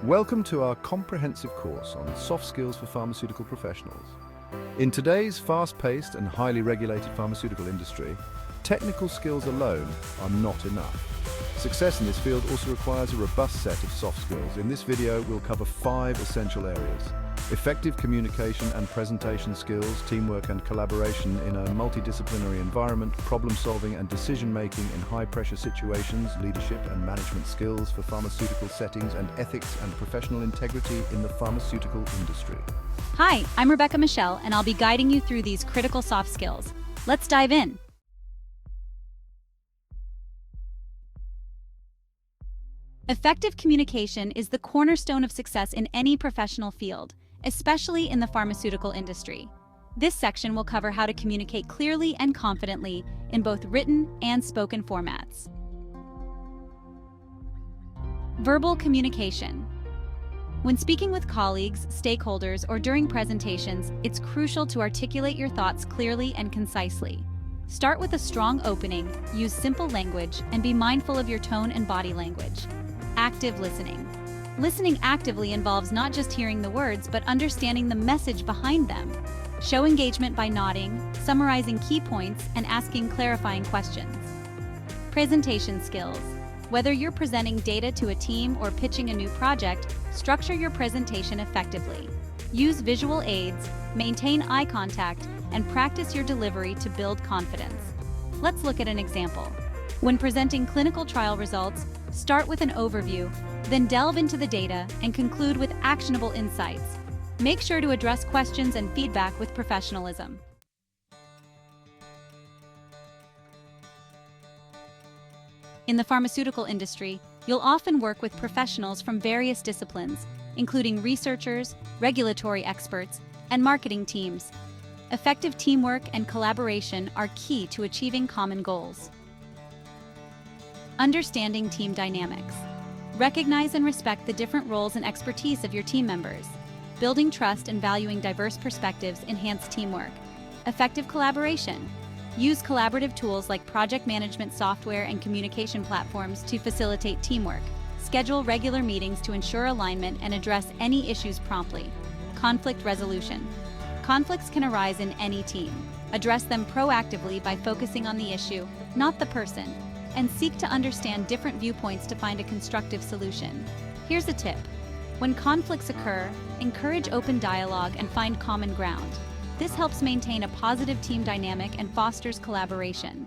Welcome to our comprehensive course on soft skills for pharmaceutical professionals. In today's fast-paced and highly regulated pharmaceutical industry, technical skills alone are not enough. Success in this field also requires a robust set of soft skills. In this video, we'll cover 5 essential areas: effective communication and presentation skills, teamwork and collaboration in a multidisciplinary environment, problem-solving and decision-making in high-pressure situations, leadership and management skills for pharmaceutical settings, and ethics and professional integrity in the pharmaceutical industry. Hi, I'm Rebecca Michelle, and I'll be guiding you through these critical soft skills. Let's dive in. Effective communication is the cornerstone of success in any professional field, especially in the pharmaceutical industry. This section will cover how to communicate clearly and confidently in both written and spoken formats. Verbal communication. When speaking with colleagues, stakeholders, or during presentations, it's crucial to articulate your thoughts clearly and concisely. Start with a strong opening, use simple language, and be mindful of your tone and body language. Active listening. Listening actively involves not just hearing the words, but understanding the message behind them. Show engagement by nodding, summarizing key points, and asking clarifying questions. Presentation skills. Whether you're presenting data to a team or pitching a new project, structure your presentation effectively. Use visual aids, maintain eye contact, and practice your delivery to build confidence. Let's look at an example. When presenting clinical trial results, start with an overview, then delve into the data and conclude with actionable insights. Make sure to address questions and feedback with professionalism. In the pharmaceutical industry, you'll often work with professionals from various disciplines, including researchers, regulatory experts, and marketing teams. Effective teamwork and collaboration are key to achieving common goals. Understanding team dynamics. Recognize and respect the different roles and expertise of your team members. Building trust and valuing diverse perspectives enhance teamwork. Effective collaboration. Use collaborative tools like project management software and communication platforms to facilitate teamwork. Schedule regular meetings to ensure alignment and address any issues promptly. Conflict resolution. Conflicts can arise in any team. Address them proactively by focusing on the issue, not the person, and seek to understand different viewpoints to find a constructive solution. Here's a tip. When conflicts occur, encourage open dialogue and find common ground. This helps maintain a positive team dynamic and fosters collaboration.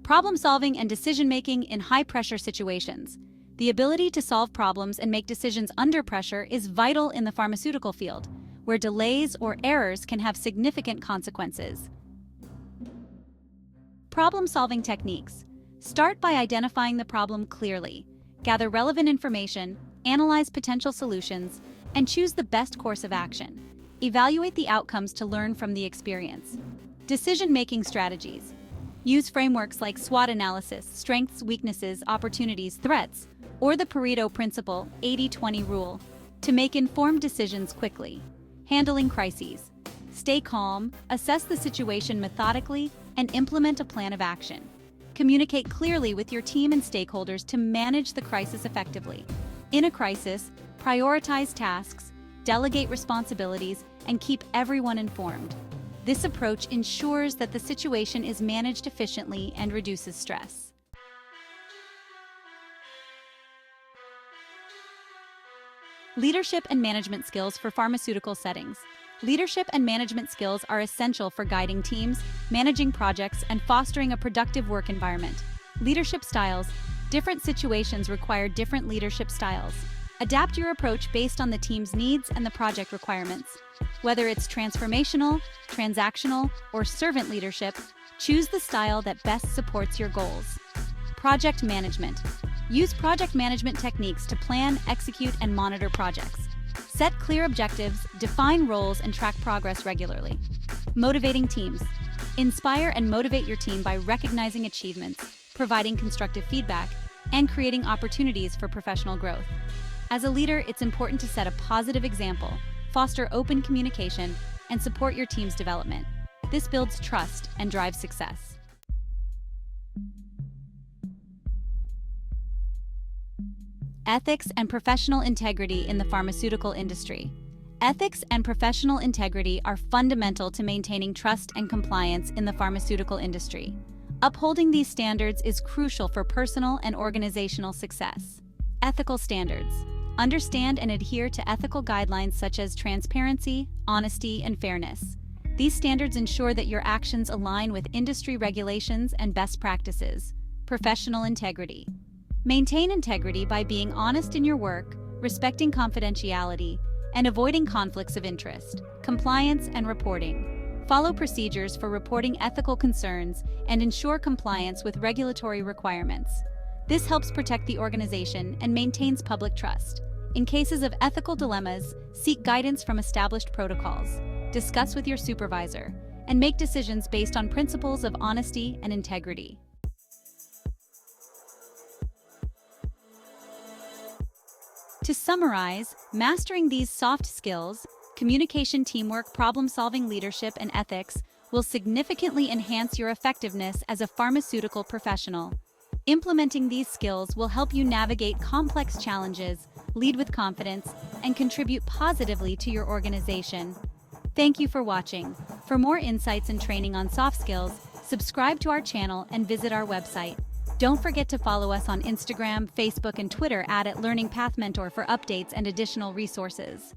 Problem-solving and decision-making in high-pressure situations. The ability to solve problems and make decisions under pressure is vital in the pharmaceutical field, where delays or errors can have significant consequences. Problem-solving techniques. Start by identifying the problem clearly. Gather relevant information, analyze potential solutions, and choose the best course of action. Evaluate the outcomes to learn from the experience. Decision-making strategies. Use frameworks like SWOT analysis, strengths, weaknesses, opportunities, threats, or the Pareto principle, 80-20 rule, to make informed decisions quickly. Handling crises. Stay calm, assess the situation methodically, and implement a plan of action. Communicate clearly with your team and stakeholders to manage the crisis effectively. In a crisis, prioritize tasks, delegate responsibilities, and keep everyone informed. This approach ensures that the situation is managed efficiently and reduces stress. Leadership and management skills for pharmaceutical settings. Leadership and management skills are essential for guiding teams, managing projects, and fostering a productive work environment. Leadership styles. Different situations require different leadership styles. Adapt your approach based on the team's needs and the project requirements. Whether it's transformational, transactional, or servant leadership, choose the style that best supports your goals. Project management. Use project management techniques to plan, execute, and monitor projects. Set clear objectives, define roles, and track progress regularly. Motivating teams. Inspire and motivate your team by recognizing achievements, providing constructive feedback, and creating opportunities for professional growth. As a leader, it's important to set a positive example, foster open communication, and support your team's development. This builds trust and drives success. Ethics and professional integrity in the pharmaceutical industry. Ethics and professional integrity are fundamental to maintaining trust and compliance in the pharmaceutical industry. Upholding these standards is crucial for personal and organizational success. Ethical standards. Understand and adhere to ethical guidelines such as transparency, honesty, and fairness. These standards ensure that your actions align with industry regulations and best practices. Professional integrity. Maintain integrity by being honest in your work, respecting confidentiality, and avoiding conflicts of interest. Compliance and reporting. Follow procedures for reporting ethical concerns and ensure compliance with regulatory requirements. This helps protect the organization and maintains public trust. In cases of ethical dilemmas, seek guidance from established protocols, discuss with your supervisor, and make decisions based on principles of honesty and integrity. To summarize, mastering these soft skills, communication, teamwork, problem-solving, leadership, and ethics will significantly enhance your effectiveness as a pharmaceutical professional. Implementing these skills will help you navigate complex challenges, lead with confidence, and contribute positively to your organization. Thank you for watching. For more insights and training on soft skills, subscribe to our channel and visit our website. Don't forget to follow us on Instagram, Facebook, and Twitter at @LearningPathMentor for updates and additional resources.